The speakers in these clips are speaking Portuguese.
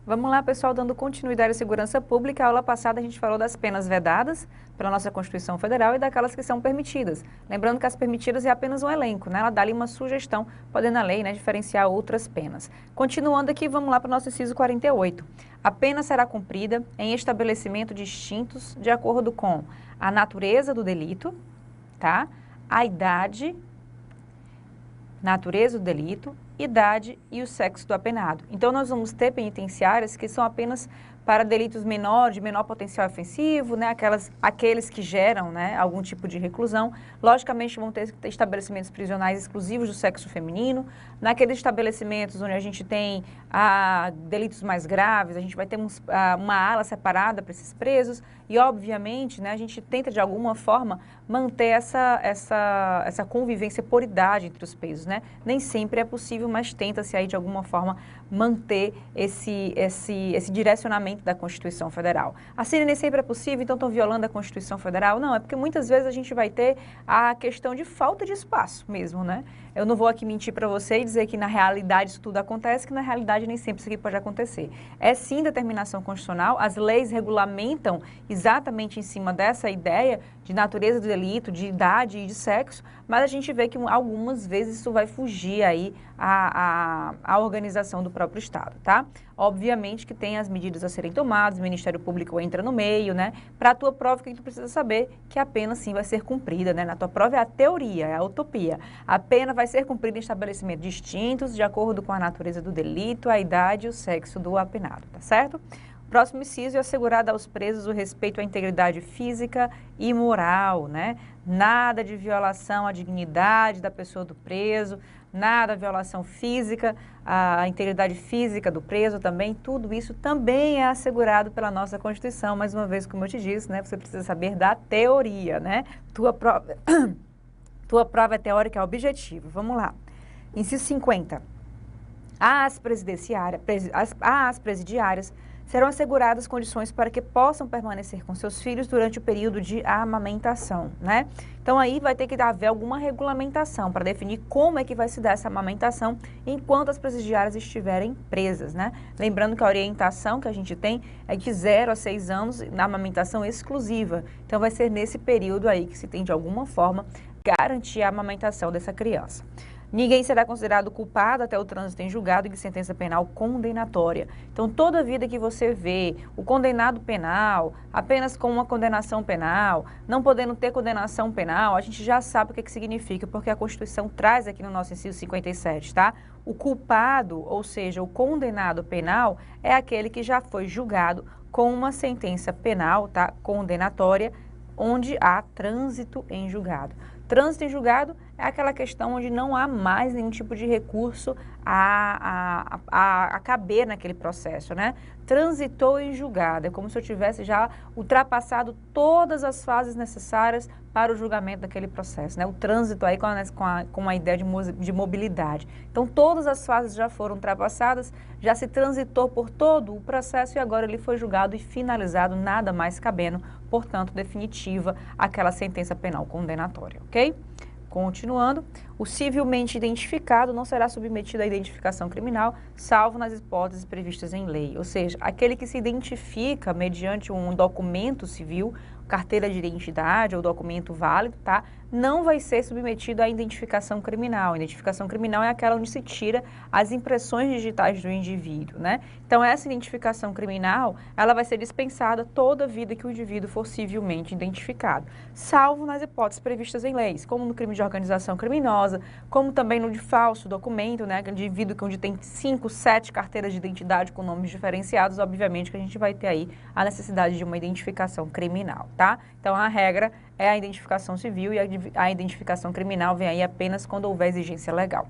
Vamos lá, pessoal, dando continuidade à segurança pública. A aula passada a gente falou das penas vedadas pela nossa Constituição Federal e daquelas que são permitidas. Lembrando que as permitidas é apenas um elenco, né? Ela dá ali uma sugestão, podendo a lei, né, diferenciar outras penas. Continuando aqui, vamos lá para o nosso inciso 48. A pena será cumprida em estabelecimento distintos de acordo com a natureza do delito, tá? A idade, natureza do delito, idade e o sexo do apenado. Então, nós vamos ter penitenciárias que são apenas para delitos menores, de menor potencial ofensivo, né? Aqueles que geram, né, algum tipo de reclusão. Logicamente, vão ter estabelecimentos prisionais exclusivos do sexo feminino. Naqueles estabelecimentos onde a gente tem delitos mais graves, a gente vai ter uma ala separada para esses presos. E, obviamente, né, a gente tenta, de alguma forma, manter essa convivência por idade entre os presos, né? Nem sempre é possível, mas tenta-se aí, de alguma forma, manter esse direcionamento da Constituição Federal. Assim, nem sempre é possível, então estão violando a Constituição Federal? Não, é porque muitas vezes a gente vai ter a questão de falta de espaço mesmo, né? Eu não vou aqui mentir para você e dizer que na realidade isso tudo acontece, que na realidade nem sempre isso aqui pode acontecer. É sim determinação constitucional, as leis regulamentam exatamente em cima dessa ideia de natureza do delito, de idade e de sexo, mas a gente vê que algumas vezes isso vai fugir aí à organização do próprio Estado, tá? Obviamente que tem as medidas a serem tomadas, o Ministério Público entra no meio, né? Para a tua prova, que tu precisa saber que a pena sim vai ser cumprida, né? Na tua prova é a teoria, é a utopia. A pena vai ser cumprida em estabelecimentos distintos, de acordo com a natureza do delito, a idade e o sexo do apenado, tá certo? Próximo inciso é assegurado aos presos o respeito à integridade física e moral, né? Nada de violação à dignidade da pessoa do preso, nada de violação física, à integridade física do preso também, tudo isso também é assegurado pela nossa Constituição. Mais uma vez, como eu te disse, né? Você precisa saber da teoria, né? Tua prova é teórica, é objetiva. Vamos lá. Inciso 50. Às presidiárias serão asseguradas condições para que possam permanecer com seus filhos durante o período de amamentação, né? Então, aí vai ter que haver alguma regulamentação para definir como é que vai se dar essa amamentação enquanto as presidiárias estiverem presas, né? Lembrando que a orientação que a gente tem é de 0 a 6 anos na amamentação exclusiva. Então, vai ser nesse período aí que se tem, de alguma forma, garantir a amamentação dessa criança. Ninguém será considerado culpado até o trânsito em julgado de sentença penal condenatória. Então, toda vida que você vê o condenado penal, apenas com uma condenação penal, não podendo ter condenação penal, a gente já sabe o que significa, porque a Constituição traz aqui no nosso inciso 57, tá? O culpado, ou seja, o condenado penal, é aquele que já foi julgado com uma sentença penal, tá? Condenatória, onde há trânsito em julgado. Trânsito em julgado é aquela questão onde não há mais nenhum tipo de recurso a caber naquele processo, né? Transitou em julgado, é como se eu tivesse já ultrapassado todas as fases necessárias para o julgamento daquele processo, né? O trânsito aí com a ideia de mobilidade. Então, todas as fases já foram ultrapassadas, já se transitou por todo o processo e agora ele foi julgado e finalizado, nada mais cabendo, portanto, definitiva aquela sentença penal condenatória, ok? Continuando, o civilmente identificado não será submetido à identificação criminal, salvo nas hipóteses previstas em lei. Ou seja, aquele que se identifica mediante um documento civil, carteira de identidade ou documento válido, tá? Não vai ser submetido à identificação criminal. A identificação criminal é aquela onde se tira as impressões digitais do indivíduo, né? Então, essa identificação criminal, ela vai ser dispensada toda a vida que o indivíduo for civilmente identificado, salvo nas hipóteses previstas em leis, como no crime de organização criminosa, como também no de falso documento, né? Que indivíduo onde tem 5, 7 carteiras de identidade com nomes diferenciados, obviamente que a gente vai ter aí a necessidade de uma identificação criminal, tá? Então, a regra é a identificação civil e a identificação criminal vem aí apenas quando houver exigência legal.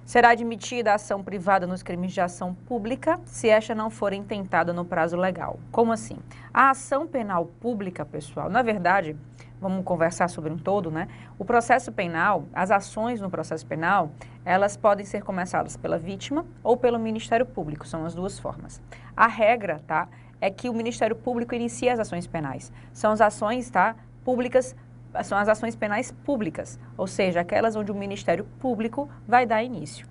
Será admitida a ação privada nos crimes de ação pública se esta não for intentada no prazo legal. Como assim? A ação penal pública, pessoal, na verdade, vamos conversar sobre um todo, né? O processo penal, as ações no processo penal, elas podem ser começadas pela vítima ou pelo Ministério Público, são as duas formas. A regra, tá, é que o Ministério Público inicia as ações penais. São as ações, tá, públicas, são as ações penais públicas, ou seja, aquelas onde o Ministério Público vai dar início.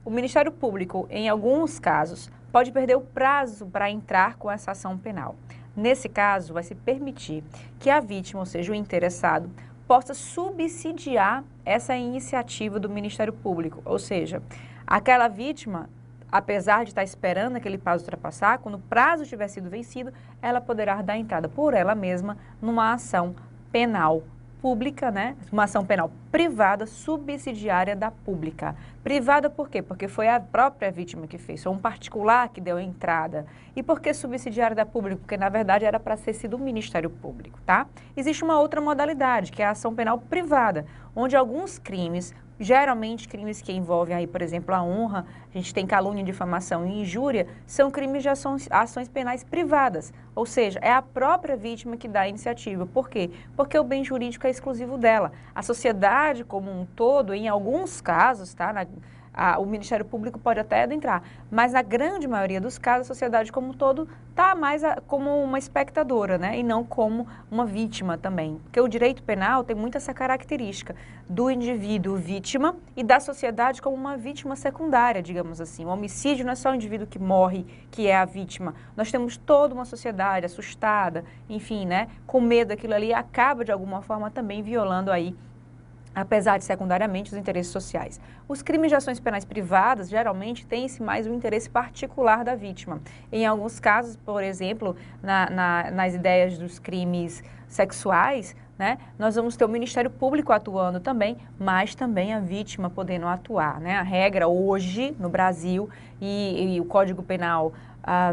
O Ministério Público, em alguns casos, pode perder o prazo para entrar com essa ação penal. Nesse caso, vai se permitir que a vítima, ou seja, o interessado, possa subsidiar essa iniciativa do Ministério Público, ou seja, aquela vítima, apesar de estar esperando aquele prazo ultrapassar, quando o prazo tiver sido vencido, ela poderá dar entrada por ela mesma numa ação penal pública, né? Uma ação penal privada subsidiária da pública. Privada por quê? Porque foi a própria vítima que fez, ou um particular que deu a entrada. E por que subsidiária da pública? Porque, na verdade, era para ser sido o Ministério Público, tá? Existe uma outra modalidade, que é a ação penal privada, onde alguns crimes, geralmente crimes que envolvem aí, por exemplo, a honra, a gente tem calúnia, difamação e injúria, são crimes de ações penais privadas, ou seja, é a própria vítima que dá a iniciativa. Por quê? Porque o bem jurídico é exclusivo dela. A sociedade como um todo, em alguns casos, tá, o Ministério Público pode até adentrar, mas na grande maioria dos casos, a sociedade como um todo está mais como uma espectadora, né, e não como uma vítima também. Porque o direito penal tem muito essa característica do indivíduo vítima e da sociedade como uma vítima secundária, digamos assim. O homicídio não é só o indivíduo que morre, que é a vítima. Nós temos toda uma sociedade assustada, enfim, né, com medo daquilo ali, acaba de alguma forma também violando aí, apesar de secundariamente, os interesses sociais. Os crimes de ações penais privadas, geralmente, têm-se mais o interesse particular da vítima. Em alguns casos, por exemplo, nas ideias dos crimes sexuais, né, nós vamos ter o Ministério Público atuando também, mas também a vítima podendo atuar, né? A regra hoje, no Brasil, e o Código Penal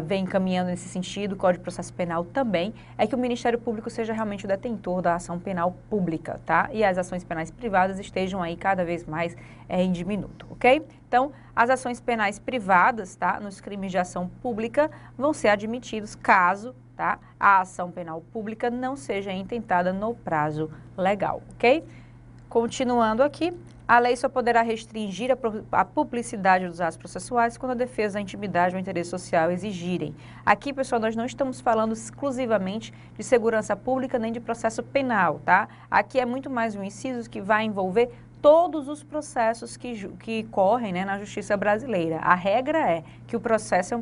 vem caminhando nesse sentido, o Código de Processo Penal também, é que o Ministério Público seja realmente o detentor da ação penal pública, tá? E as ações penais privadas estejam aí cada vez mais em diminuto, ok? Então, as ações penais privadas, tá, nos crimes de ação pública, vão ser admitidos caso, tá, a ação penal pública não seja intentada no prazo legal, ok? Continuando aqui, a lei só poderá restringir a publicidade dos atos processuais quando a defesa da intimidade ou interesse social exigirem. Aqui, pessoal, nós não estamos falando exclusivamente de segurança pública nem de processo penal, tá? Aqui é muito mais um inciso que vai envolver todos os processos que correm, né, na justiça brasileira. A regra é que o processo é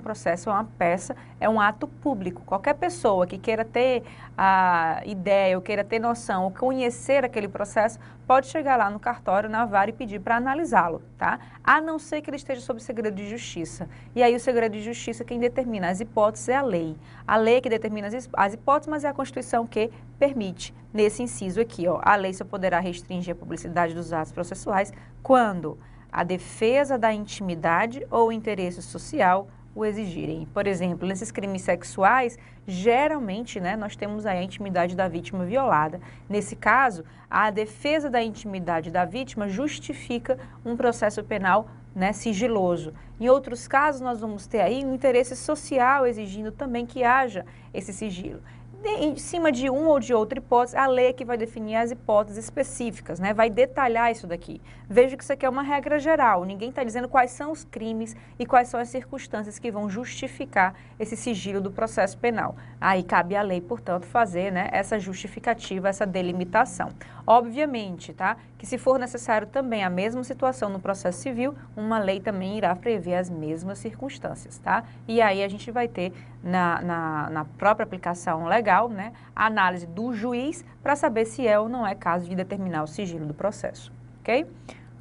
uma peça, é um ato público. Qualquer pessoa que queira ter a ideia, ou queira ter noção, ou conhecer aquele processo, pode chegar lá no cartório, na vara e pedir para analisá-lo, tá? A não ser que ele esteja sob segredo de justiça. E aí o segredo de justiça, quem determina as hipóteses é a lei. A lei que determina as hipóteses, mas é a Constituição que permite. Nesse inciso aqui, ó, a lei só poderá restringir a publicidade dos atos processuais quando a defesa da intimidade ou interesse social o exigirem. Por exemplo, nesses crimes sexuais, geralmente, né, nós temos aí a intimidade da vítima violada. Nesse caso, a defesa da intimidade da vítima justifica um processo penal, né, sigiloso. Em outros casos, nós vamos ter aí um interesse social exigindo também que haja esse sigilo. Em cima de uma ou de outra hipótese, a lei é que vai definir as hipóteses específicas, né? Vai detalhar isso daqui. Veja que isso aqui é uma regra geral, ninguém está dizendo quais são os crimes e quais são as circunstâncias que vão justificar esse sigilo do processo penal. Aí cabe à lei, portanto, fazer, né, essa justificativa, essa delimitação. Obviamente, tá, que se for necessário também a mesma situação no processo civil, uma lei também irá prever as mesmas circunstâncias, tá? E aí a gente vai ter na própria aplicação legal, né, a análise do juiz para saber se é ou não é caso de determinar o sigilo do processo, ok?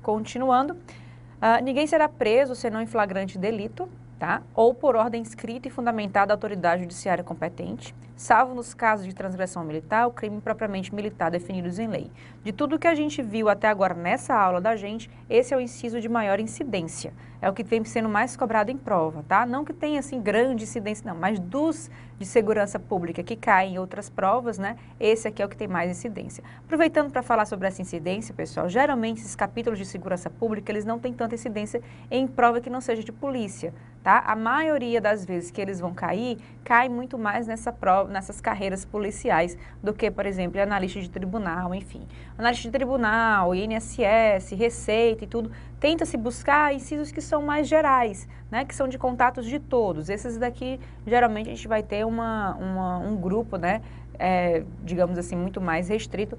Continuando, ninguém será preso senão em flagrante delito, tá? Ou por ordem escrita e fundamentada da autoridade judiciária competente, salvo nos casos de transgressão militar ou crime propriamente militar definidos em lei. De tudo que a gente viu até agora nessa aula da gente, esse é o inciso de maior incidência. É o que vem sendo mais cobrado em prova, tá? Não que tenha, assim, grande incidência, não, mas dos de segurança pública que caem em outras provas, né? Esse aqui é o que tem mais incidência. Aproveitando para falar sobre essa incidência, pessoal, geralmente esses capítulos de segurança pública, eles não têm tanta incidência em prova que não seja de polícia, tá? A maioria das vezes que eles vão cair, cai muito mais nessa prova, nessas carreiras policiais do que, por exemplo, analista de tribunal, enfim. Analista de tribunal, INSS, Receita e tudo, tenta-se buscar incisos que são mais gerais, né, que são de contatos de todos. Esses daqui, geralmente, a gente vai ter um grupo, né, digamos assim, muito mais restrito,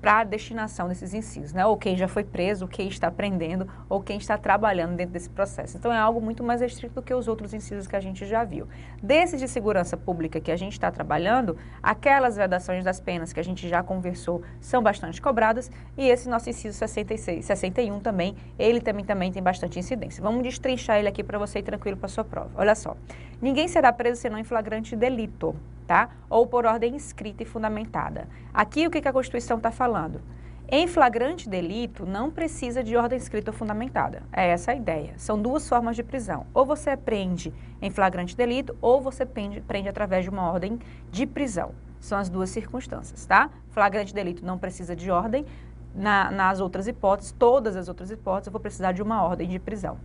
para a destinação desses incisos, né? Ou quem já foi preso, quem está prendendo, ou quem está trabalhando dentro desse processo. Então, é algo muito mais restrito do que os outros incisos que a gente já viu. Desses de segurança pública que a gente está trabalhando, aquelas vedações das penas que a gente já conversou são bastante cobradas, e esse nosso inciso 61 também, ele também tem bastante incidência. Vamos destrinchar ele aqui para você ir tranquilo para a sua prova. Olha só, ninguém será preso senão em flagrante delito, tá? Ou por ordem escrita e fundamentada. Aqui o que a Constituição está falando? Em flagrante delito não precisa de ordem escrita ou fundamentada. É essa a ideia. São duas formas de prisão. Ou você prende em flagrante delito ou você prende através de uma ordem de prisão. São as duas circunstâncias, tá? Flagrante delito não precisa de ordem. Nas outras hipóteses, todas as outras hipóteses, eu vou precisar de uma ordem de prisão.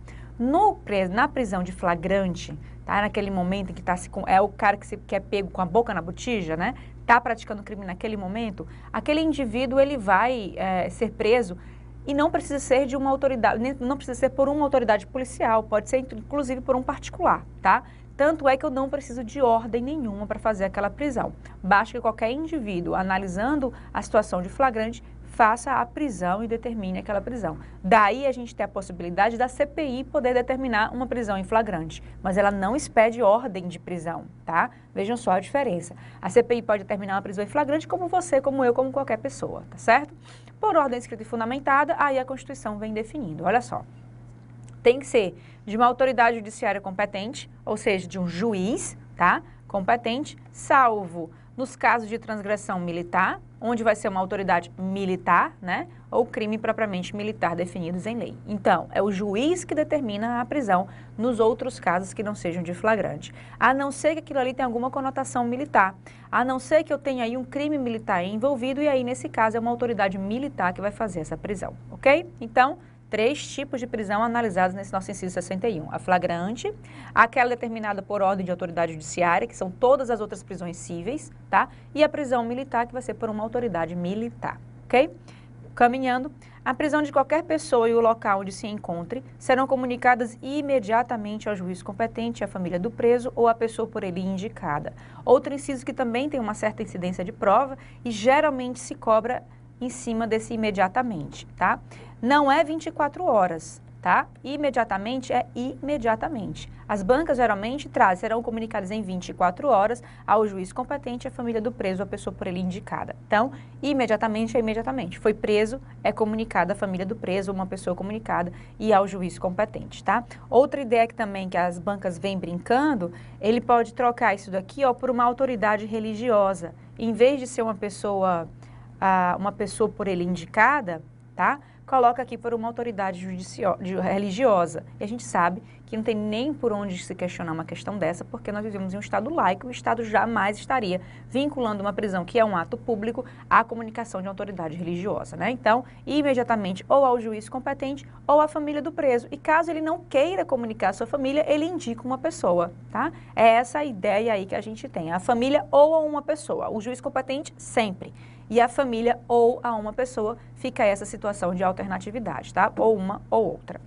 Na prisão de flagrante, tá? Naquele momento em que é o cara que é pego com a boca na botija, né? Está praticando crime naquele momento, aquele indivíduo ele vai ser preso e não precisa ser de uma autoridade, não precisa ser por uma autoridade policial, pode ser inclusive por um particular, tá? Tanto é que eu não preciso de ordem nenhuma para fazer aquela prisão. Basta que qualquer indivíduo, analisando a situação de flagrante, faça a prisão e determine aquela prisão. Daí a gente tem a possibilidade da CPI poder determinar uma prisão em flagrante, mas ela não expede ordem de prisão, tá? Vejam só a diferença. A CPI pode determinar uma prisão em flagrante como você, como eu, como qualquer pessoa, tá certo? Por ordem escrita e fundamentada, aí a Constituição vem definindo. Olha só, tem que ser de uma autoridade judiciária competente, ou seja, de um juiz, tá? Competente, salvo nos casos de transgressão militar, onde vai ser uma autoridade militar, né? Ou crime propriamente militar definidos em lei. Então, é o juiz que determina a prisão nos outros casos que não sejam de flagrante. A não ser que aquilo ali tenha alguma conotação militar. A não ser que eu tenha aí um crime militar envolvido e aí, nesse caso, é uma autoridade militar que vai fazer essa prisão, ok? Então, 3 tipos de prisão analisados nesse nosso inciso 61. A flagrante, aquela determinada por ordem de autoridade judiciária, que são todas as outras prisões cíveis, tá? E a prisão militar, que vai ser por uma autoridade militar, ok? Caminhando, a prisão de qualquer pessoa e o local onde se encontre serão comunicadas imediatamente ao juiz competente, à família do preso ou à pessoa por ele indicada. Outro inciso que também tem uma certa incidência de prova e geralmente se cobra em cima desse imediatamente, tá? Não é 24 horas, tá? Imediatamente é imediatamente. As bancas geralmente serão comunicadas em 24 horas ao juiz competente, à família do preso, à pessoa por ele indicada. Então, imediatamente é imediatamente. Foi preso, é comunicada à família do preso, uma pessoa comunicada e ao juiz competente, tá? Outra ideia que também que as bancas vêm brincando, ele pode trocar isso daqui, ó, por uma autoridade religiosa. Em vez de ser uma pessoa por ele indicada, tá? Coloca aqui por uma autoridade religiosa. E a gente sabe que não tem nem por onde se questionar uma questão dessa, porque nós vivemos em um Estado laico e o Estado jamais estaria vinculando uma prisão, que é um ato público, à comunicação de uma autoridade religiosa, né? Então, imediatamente ou ao juiz competente ou à família do preso. E caso ele não queira comunicar à sua família, ele indica uma pessoa, tá? É essa a ideia aí que a gente tem. A família ou a uma pessoa. O juiz competente, sempre. E a família ou a uma pessoa, fica essa situação de alternatividade, tá? Ou uma ou outra.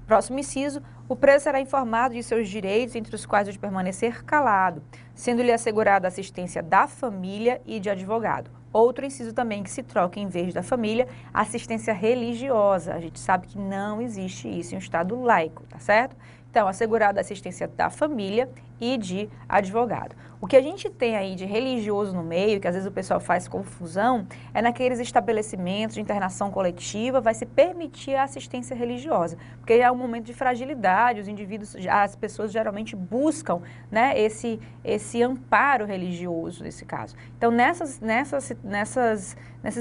Próximo inciso, o preso será informado de seus direitos, entre os quais o de permanecer calado, sendo-lhe assegurada a assistência da família e de advogado. Outro inciso também que se troca, em vez da família, assistência religiosa. A gente sabe que não existe isso em um Estado laico, tá certo? Então, assegurada a assistência da família e de advogado. O que a gente tem aí de religioso no meio, que às vezes o pessoal faz confusão, é naqueles estabelecimentos de internação coletiva, vai se permitir a assistência religiosa, porque é um momento de fragilidade, os indivíduos, as pessoas geralmente buscam, né, esse amparo religioso nesse caso. Então, nessas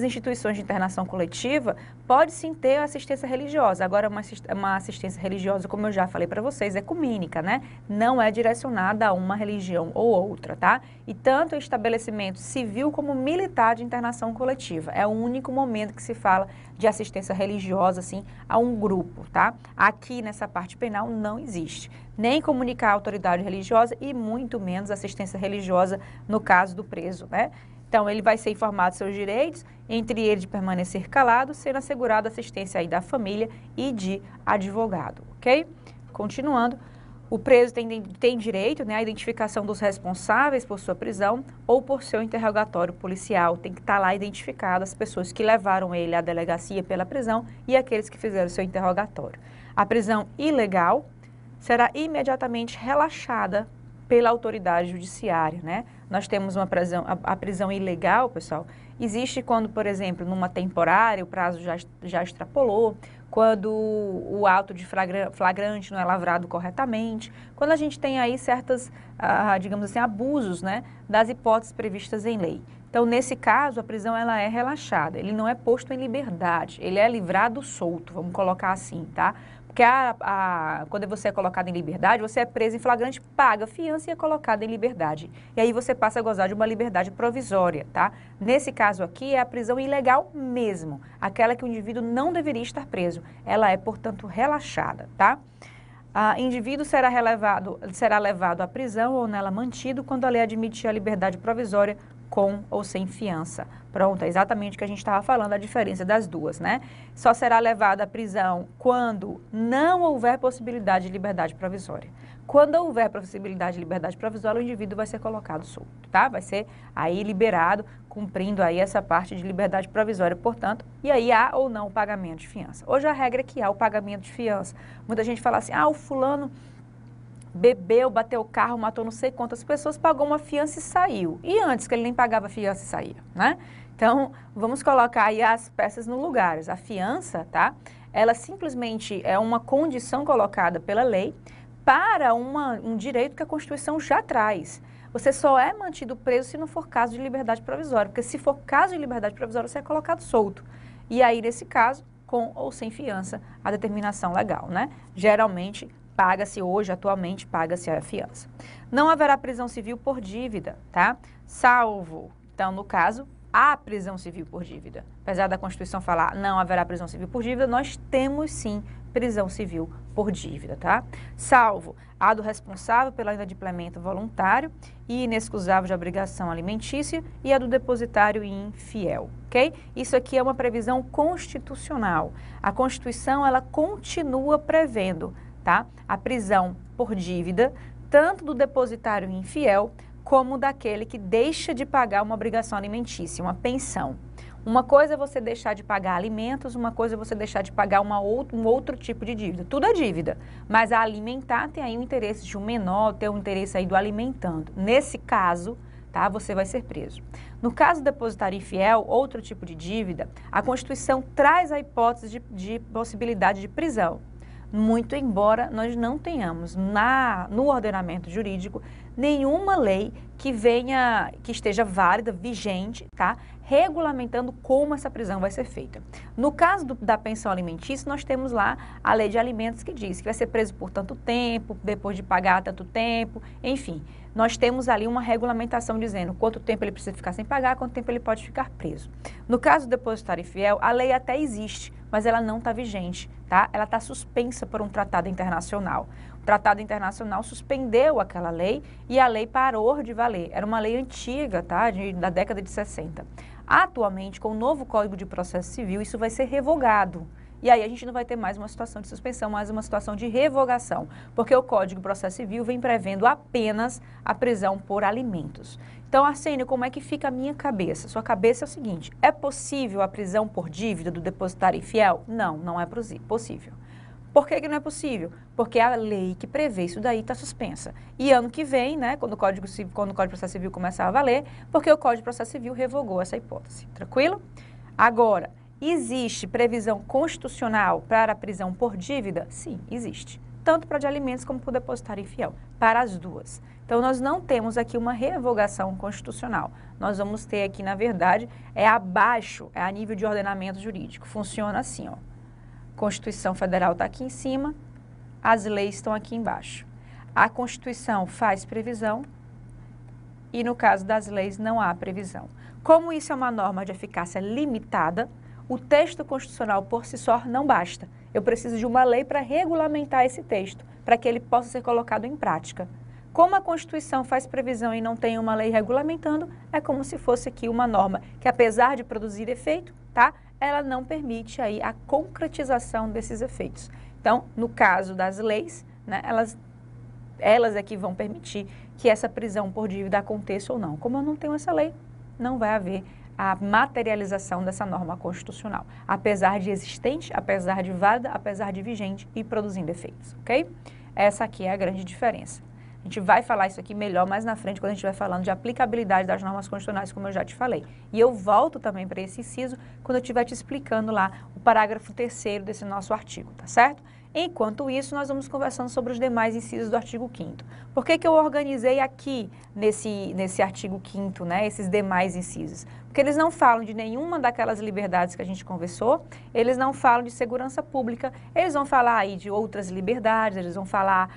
instituições de internação coletiva, pode sim ter assistência religiosa. Agora, uma assistência religiosa, como eu já falei para vocês, ecumênica, né? Não é direcionada a uma religião ou outra, tá? E tanto o estabelecimento civil como militar de internação coletiva. É o único momento que se fala de assistência religiosa, assim, a um grupo, tá? Aqui, nessa parte penal, não existe. Nem comunicar a autoridade religiosa e muito menos assistência religiosa no caso do preso, né? Então, ele vai ser informado de seus direitos, entre eles de permanecer calado, sendo assegurada assistência aí da família e de advogado, ok? Continuando, O preso tem direito, né, à identificação dos responsáveis por sua prisão ou por seu interrogatório policial. Tem que estar lá identificado as pessoas que levaram ele à delegacia pela prisão e aqueles que fizeram seu interrogatório. A prisão ilegal será imediatamente relaxada pela autoridade judiciária, né? Nós temos uma prisão, a prisão ilegal, pessoal, existe quando, por exemplo, numa temporária, o prazo já extrapolou, quando o auto de flagrante não é lavrado corretamente, quando a gente tem aí certas, digamos assim, abusos, né, das hipóteses previstas em lei. Então, nesse caso, a prisão ela é relaxada, ele não é posto em liberdade, ele é livrado solto, vamos colocar assim, tá? Porque quando você é colocado em liberdade, você é preso em flagrante, paga fiança e é colocado em liberdade. E aí você passa a gozar de uma liberdade provisória, tá? Nesse caso aqui, é a prisão ilegal mesmo, aquela que o indivíduo não deveria estar preso. Ela é, portanto, relaxada, tá? O indivíduo será levado à prisão ou nela mantido quando a lei admitir a liberdade provisória com ou sem fiança. Pronto, é exatamente o que a gente estava falando, a diferença das duas, né? Só será levado à prisão quando não houver possibilidade de liberdade provisória. Quando houver possibilidade de liberdade provisória, o indivíduo vai ser colocado solto, tá? Vai ser aí liberado, cumprindo aí essa parte de liberdade provisória, portanto, e aí há ou não o pagamento de fiança. Hoje a regra é que há o pagamento de fiança. Muita gente fala assim, o fulano bebeu, bateu o carro, matou não sei quantas pessoas, pagou uma fiança e saiu. E antes que ele nem pagava fiança e saía, né? Então, vamos colocar aí as peças no lugar. A fiança, tá? Ela simplesmente é uma condição colocada pela lei para um direito que a Constituição já traz. Você só é mantido preso se não for caso de liberdade provisória, porque se for caso de liberdade provisória, você é colocado solto. E aí, nesse caso, com ou sem fiança, a determinação legal, né? Geralmente, paga-se hoje, atualmente, paga-se a fiança. Não haverá prisão civil por dívida, tá? Salvo, então, no caso, há prisão civil por dívida. Apesar da Constituição falar não haverá prisão civil por dívida, nós temos sim prisão civil por dívida, tá? Salvo a do responsável pelo inadimplemento voluntário e inexcusável de obrigação alimentícia e a do depositário infiel, ok? Isso aqui é uma previsão constitucional. A Constituição, ela continua prevendo, tá? A prisão por dívida, tanto do depositário infiel, como daquele que deixa de pagar uma obrigação alimentícia, uma pensão. Uma coisa é você deixar de pagar alimentos, uma coisa é você deixar de pagar um outro tipo de dívida. Tudo é dívida, mas a alimentar tem aí o interesse de um menor, tem o interesse aí do alimentando. Nesse caso, tá, você vai ser preso. No caso do depositário infiel, outro tipo de dívida, a Constituição traz a hipótese de possibilidade de prisão. Muito embora nós não tenhamos no ordenamento jurídico nenhuma lei que esteja válida, vigente, tá? Regulamentando como essa prisão vai ser feita. No caso da pensão alimentícia, nós temos lá a lei de alimentos que diz que vai ser preso por tanto tempo, depois de pagar tanto tempo, enfim. Nós temos ali uma regulamentação dizendo quanto tempo ele precisa ficar sem pagar, quanto tempo ele pode ficar preso. No caso do depositário infiel, a lei até existe, mas ela não está vigente, tá? Ela está suspensa por um tratado internacional. O tratado internacional suspendeu aquela lei e a lei parou de valer. Era uma lei antiga, tá? Da década de 60. Atualmente, com o novo Código de Processo Civil, isso vai ser revogado. E aí a gente não vai ter mais uma situação de suspensão, mas uma situação de revogação, porque o Código de Processo Civil vem prevendo apenas a prisão por alimentos. Então, Arsênio, como é que fica a minha cabeça? Sua cabeça é o seguinte, é possível a prisão por dívida do depositário infiel? Não, não é possível. Por que não é possível? Porque a lei que prevê isso daí está suspensa. E ano que vem, né, quando o Código de Processo Civil começar a valer, porque o Código de Processo Civil revogou essa hipótese. Tranquilo? Agora, existe previsão constitucional para a prisão por dívida? Sim, existe. Tanto para de alimentos como para o depositário infiel, para as duas. Então, nós não temos aqui uma revogação constitucional. Nós vamos ter aqui, na verdade, abaixo, a nível de ordenamento jurídico. Funciona assim, ó. Constituição Federal está aqui em cima, as leis estão aqui embaixo. A Constituição faz previsão e, no caso das leis, não há previsão. Como isso é uma norma de eficácia limitada, o texto constitucional por si só não basta. Eu preciso de uma lei para regulamentar esse texto, para que ele possa ser colocado em prática. Como a Constituição faz previsão e não tem uma lei regulamentando, é como se fosse aqui uma norma que, apesar de produzir efeito, tá? Ela não permite aí a concretização desses efeitos. Então, no caso das leis, né, elas elas é que vão permitir que essa prisão por dívida aconteça ou não. Como eu não tenho essa lei, não vai haver a materialização dessa norma constitucional, apesar de existente, apesar de válida, apesar de vigente e produzindo efeitos, ok? Essa aqui é a grande diferença. A gente vai falar isso aqui melhor mais na frente, quando a gente vai falando de aplicabilidade das normas constitucionais, como eu já te falei. E eu volto também para esse inciso quando eu estiver te explicando lá o parágrafo 3º desse nosso artigo, tá certo? Enquanto isso, nós vamos conversando sobre os demais incisos do artigo 5º. Por que que eu organizei aqui nesse artigo 5º, né, esses demais incisos? Porque eles não falam de nenhuma daquelas liberdades que a gente conversou, eles não falam de segurança pública, eles vão falar aí de outras liberdades, eles vão falar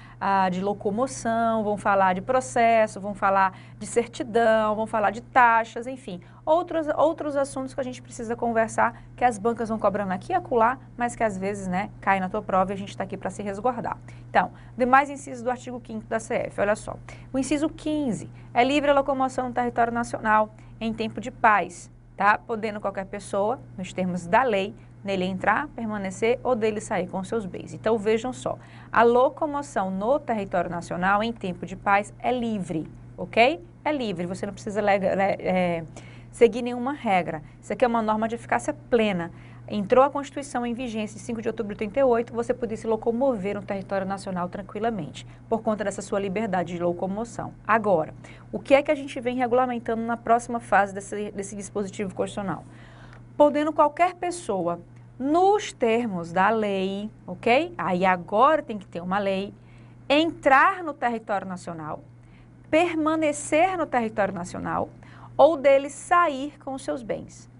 de locomoção, vão falar de processo, vão falar de certidão, vão falar de taxas, enfim, outros assuntos que a gente precisa conversar, que as bancas vão cobrando aqui e acolá, mas que às vezes, né, cai na tua prova e a gente está aqui para se resguardar. Então, demais incisos do artigo 5º da CF, olha só. O inciso 15 é livre a locomoção no território nacional em tempo de paz, tá? Podendo qualquer pessoa, nos termos da lei, nele entrar, permanecer ou dele sair com seus bens. Então, vejam só, a locomoção no território nacional em tempo de paz é livre, ok? É livre, você não precisa seguir nenhuma regra. Isso aqui é uma norma de eficácia plena. Entrou a Constituição em vigência em 5 de outubro de 88, você podia se locomover no território nacional tranquilamente, por conta dessa sua liberdade de locomoção. Agora, o que é que a gente vem regulamentando na próxima fase desse dispositivo constitucional? Podendo qualquer pessoa, nos termos da lei, ok? Aí agora tem que ter uma lei, entrar no território nacional, permanecer no território nacional ou dele sair com os seus bens.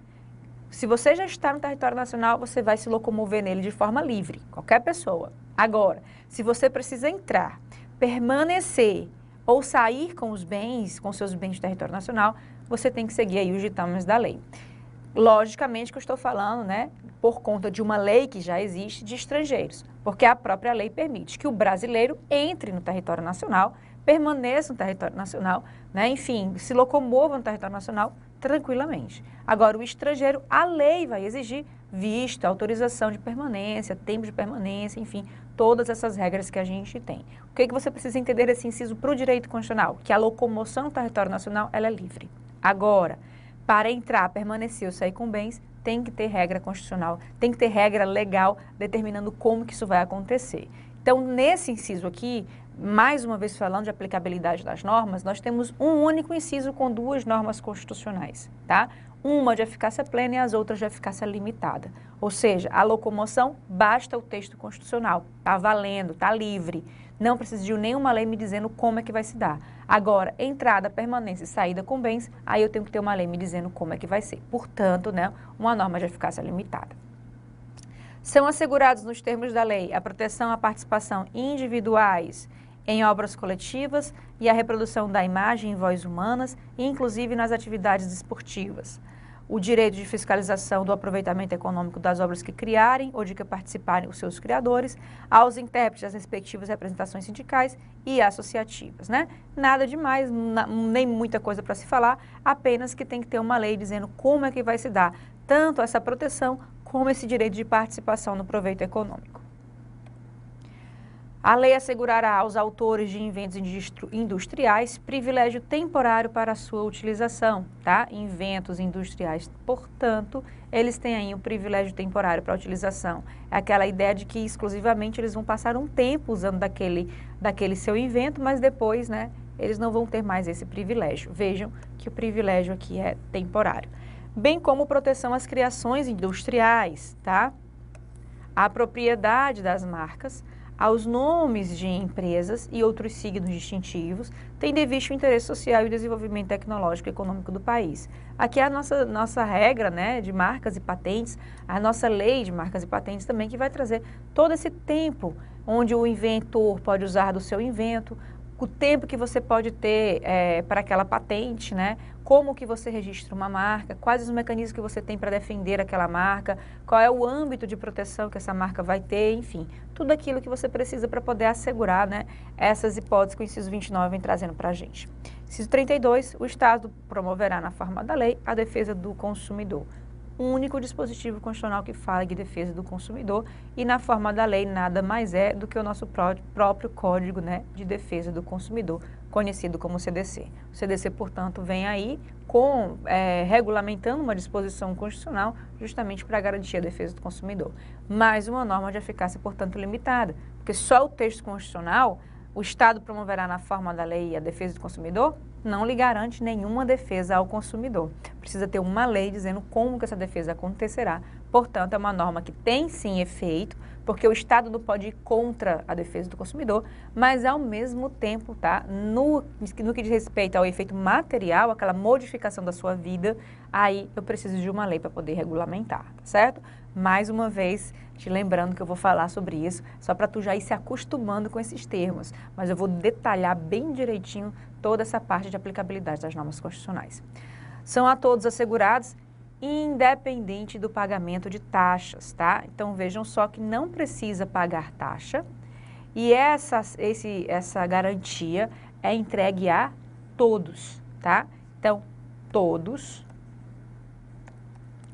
Se você já está no território nacional, você vai se locomover nele de forma livre, qualquer pessoa. Agora, se você precisa entrar, permanecer ou sair com os bens, com seus bens de território nacional, você tem que seguir aí os ditames da lei. Logicamente que eu estou falando, né, por conta de uma lei que já existe de estrangeiros, porque a própria lei permite que o brasileiro entre no território nacional, permaneça no território nacional, né, enfim, se locomova no território nacional tranquilamente. Agora, o estrangeiro, a lei vai exigir vista, autorização de permanência, tempo de permanência, enfim, todas essas regras que a gente tem. O que você precisa entender desse inciso para o direito constitucional? Que a locomoção no território nacional, ela é livre. Agora, para entrar, permanecer ou sair com bens, tem que ter regra constitucional, tem que ter regra legal determinando como que isso vai acontecer. Então, nesse inciso aqui, mais uma vez falando de aplicabilidade das normas, nós temos um único inciso com duas normas constitucionais, tá? Uma de eficácia plena e as outras de eficácia limitada. Ou seja, a locomoção, basta o texto constitucional, tá valendo, tá livre. Não precisa de nenhuma lei me dizendo como é que vai se dar. Agora, entrada, permanência e saída com bens, aí eu tenho que ter uma lei me dizendo como é que vai ser. Portanto, né, uma norma de eficácia limitada. São assegurados nos termos da lei a proteção à participação individuais em obras coletivas e a reprodução da imagem e voz humanas, inclusive nas atividades esportivas. O direito de fiscalização do aproveitamento econômico das obras que criarem ou de que participarem os seus criadores, aos intérpretes das respectivas representações sindicais e associativas, né? Nada demais, nem muita coisa para se falar, apenas que tem que ter uma lei dizendo como é que vai se dar tanto essa proteção como esse direito de participação no proveito econômico. A lei assegurará aos autores de inventos industriais privilégio temporário para a sua utilização, tá? Inventos industriais, portanto, eles têm aí um privilégio temporário para a utilização. É aquela ideia de que exclusivamente eles vão passar um tempo usando daquele seu invento, mas depois, né, eles não vão ter mais esse privilégio. Vejam que o privilégio aqui é temporário. Bem como proteção às criações industriais, tá? A propriedade das marcas, aos nomes de empresas e outros signos distintivos, tem de vista o interesse social e o desenvolvimento tecnológico e econômico do país. Aqui é a nossa regra, né, de marcas e patentes, a nossa lei de marcas e patentes também, que vai trazer todo esse tempo onde o inventor pode usar do seu invento, o tempo que você pode ter para aquela patente, né? Como que você registra uma marca, quais os mecanismos que você tem para defender aquela marca, qual é o âmbito de proteção que essa marca vai ter, enfim, tudo aquilo que você precisa para poder assegurar, né, essas hipóteses que o inciso 29 vem trazendo para a gente. Inciso 32, o Estado promoverá na forma da lei a defesa do consumidor. um único dispositivo constitucional que fala de defesa do consumidor e na forma da lei nada mais é do que o nosso próprio Código, né, de Defesa do Consumidor, conhecido como CDC. O CDC, portanto, vem aí regulamentando uma disposição constitucional justamente para garantir a defesa do consumidor. Mais uma norma de eficácia, portanto, limitada, porque só o texto constitucional, o Estado promoverá na forma da lei a defesa do consumidor, não lhe garante nenhuma defesa ao consumidor. Precisa ter uma lei dizendo como que essa defesa acontecerá. Portanto, é uma norma que tem sim efeito, porque o Estado não pode ir contra a defesa do consumidor, mas ao mesmo tempo, tá, no que diz respeito ao efeito material, aquela modificação da sua vida, aí eu preciso de uma lei para poder regulamentar, tá certo? Mais uma vez, te lembrando que eu vou falar sobre isso, só para tu já ir se acostumando com esses termos, mas eu vou detalhar bem direitinho toda essa parte de aplicabilidade das normas constitucionais. São a todos assegurados, independente do pagamento de taxas, tá? Então, vejam só que não precisa pagar taxa e essa garantia é entregue a todos, tá? Então, todos,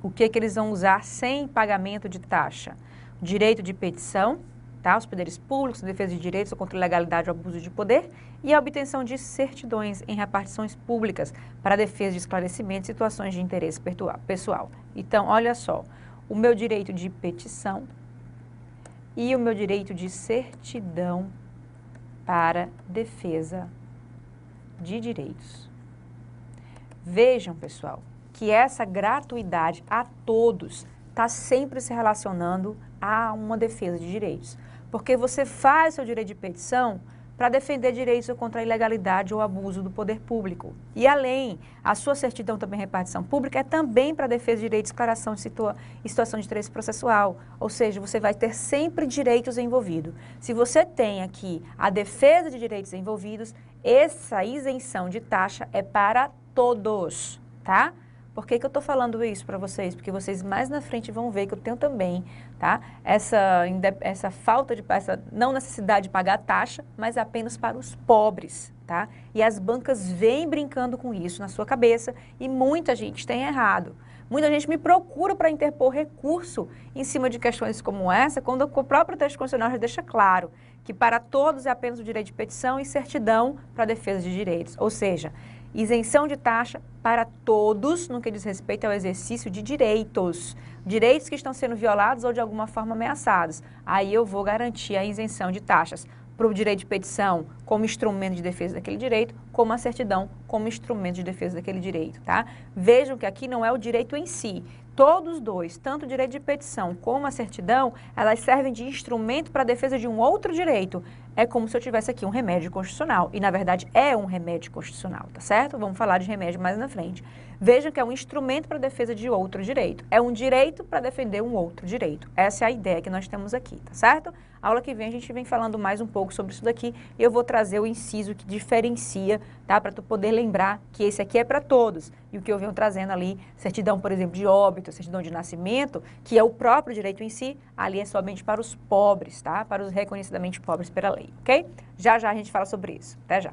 o que eles vão usar sem pagamento de taxa? Direito de petição, tá? Os poderes públicos, defesa de direitos contra a ilegalidade ou abuso de poder e a obtenção de certidões em repartições públicas para a defesa de esclarecimentos e situações de interesse pessoal. Então, olha só, o meu direito de petição e o meu direito de certidão para defesa de direitos. Vejam, pessoal, que essa gratuidade a todos está sempre se relacionando a uma defesa de direitos. Porque você faz seu direito de petição para defender direitos contra a ilegalidade ou abuso do poder público. E além, a sua certidão também repartição pública é também para defesa de direitos de declaração de situação de interesse processual. Ou seja, você vai ter sempre direitos envolvidos. Se você tem aqui a defesa de direitos envolvidos, essa isenção de taxa é para todos, tá? Por que eu estou falando isso para vocês? Porque vocês mais na frente vão ver que eu tenho também, tá? Essa falta de, essa não necessidade de pagar taxa, mas apenas para os pobres, tá? E as bancas vêm brincando com isso na sua cabeça e muita gente tem errado. Muita gente me procura para interpor recurso em cima de questões como essa, quando o próprio texto constitucional já deixa claro que para todos é apenas o direito de petição e certidão para a defesa de direitos. Ou seja, isenção de taxa para todos no que diz respeito ao exercício de direitos. Direitos que estão sendo violados ou de alguma forma ameaçados. Aí eu vou garantir a isenção de taxas para o direito de petição como instrumento de defesa daquele direito, como a certidão como instrumento de defesa daquele direito, tá? Vejam que aqui não é o direito em si. Todos dois, tanto o direito de petição como a certidão, elas servem de instrumento para a defesa de um outro direito. É como se eu tivesse aqui um remédio constitucional. E, na verdade, é um remédio constitucional, tá certo? Vamos falar de remédio mais na frente. Vejam que é um instrumento para a defesa de outro direito. É um direito para defender um outro direito. Essa é a ideia que nós temos aqui, tá certo? A aula que vem a gente vem falando mais um pouco sobre isso daqui. E eu vou trazer o inciso que diferencia, tá? Para tu poder lembrar que esse aqui é para todos. E o que eu venho trazendo ali, certidão, por exemplo, de óbito, certidão de nascimento, que é o próprio direito em si, ali é somente para os pobres, tá? Para os reconhecidamente pobres pela lei, ok? Já já a gente fala sobre isso. Até já.